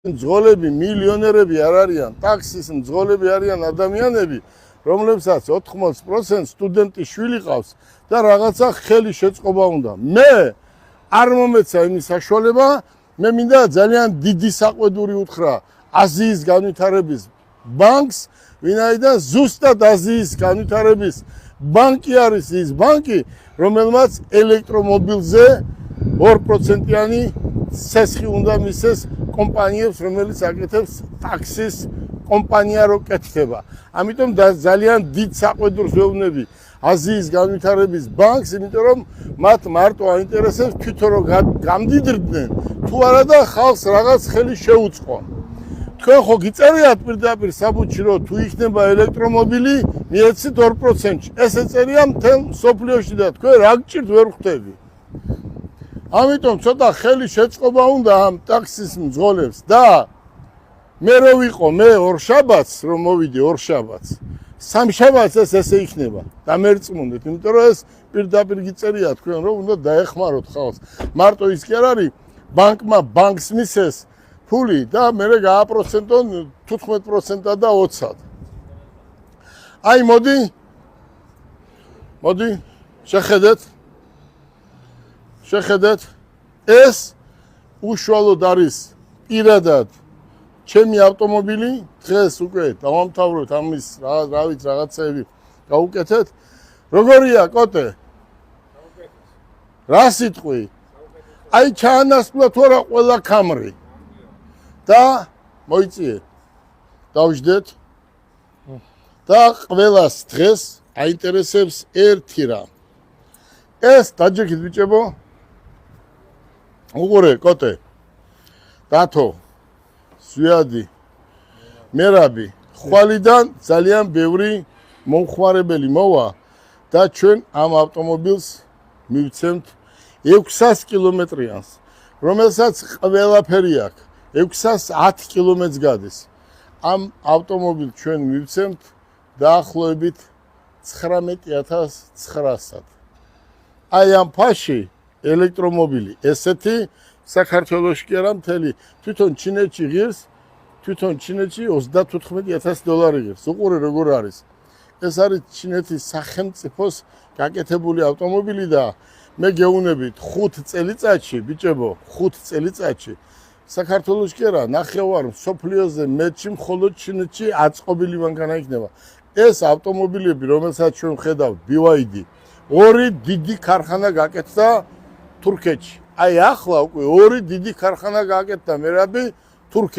მძღოლები, მილიონერები არ არიან, ტაქსის მძღოლები არიან ადამიანები, რომლებსაც 80% სტუდენტი შვილი ყავს და რაღაცა ხელი შეწყობა უნდა. მე არ მომეცა იმის საშუალება, მე მინდა ძალიან დიდი საყვედური უთხრა აზიის განვითარების ბანკს, ვინაიდან ზუსტად აზიის განვითარების ბანკი არის ის ბანკი, რომელმაც ელექტრომობილზე 2%-იანი ცესხი უნდა მისცეს კომპანიებს, რომელიც აკეთებს ტაქსის კომპანია რო კეთდება. ამიტომ ძალიან დიდ საყვედურს ვეუბნები აზიის განვითარების ბანკს, იმიტომ რომ მათ მარტო აინტერესებს თვითონ რომ გამდიდრდნენ, თუ არა და ხალხს რაღაც ხელი შეუწყონ. თქვენ ხო გიწერიათ პირდაპირ საბუთში რომ თუ იქნება ელექტრომობილი, მიეცით 2%-ში. ეს ეწერია მთელ მსოფლიოში და თქვენ რა გჭირთ ვერ ხვდები. ამიტომ ცოტა ხელი შეწყობა უნდა ამ ტაქსის მძღოლებს და მე რო ვიყო, მე ორშაბათს რომ მოვიდე ორშაბათს, სამშაბათს ესე იქნება. დამერწმუნდეთ, იმიტომ რომ ეს პირდაპირ გიწერია თქვენ რომ უნდა დაეხმაროთ ხალხს. მარტო ის კი არ არის, ბანკს მისცეს ფული და მე გააპროცენტონ 15% და 20%. აი მოდი შეხედეთ, ეს უშუალოდ არის პირადად ჩემი ავტომობილი, დღეს უკვე დავამთავროთ ამის რაღაცები გავუკეთეთ. როგორია კოტე? რა სიტყვი? აი ჩაანაცვლა თუ არა ყველა ქამრი. და მოიწიე. დავждეთ. და ყველას დღეს აინტერესებს ერთი რამ. ეს დაჯექით ბიჭებო. უყურე კოტე. დათო. ზვიადი. მერაბი. ხვალიდან ძალიან ბევრი მომხმარებელი მოვა და ჩვენ ამ ავტომობილს მივცემთ 600 კილომეტრიანს, რომელსაც ყველაფერი აქვს. 610 კილომეტრს გადის. ამ ავტომობილს ჩვენ მივცემთ დაახლოებით 19900-ად. აი ამ ფაში ელექტრომობილი ესეთი საქართველოში კი არა მთელი, თვითონ ჩინეთში ღირს, თვითონ ჩინეთში $35000 ღირს. უყურე როგორ არის. ეს არის ჩინეთის სახელმწიფოს გაკეთებული ავტომობილი და მე გეუბნებით 5 წელიწადში, ბიჭებო, 5 წელიწადში საქართველოში კი არა, ნახევარ მსოფლიოზე მეტში მხოლოდ ჩინეთში აწყობილი მანქანა იქნება. ეს ავტომობილები, რომელსაც ჩვენ ვხედავთ, BYD, 2 დიდი ქარხანა გაკეთდა თურქეთში. აი ახლა უკვე 2 დიდი ქარხანა გააკეთდა მერაბი თურქეთში.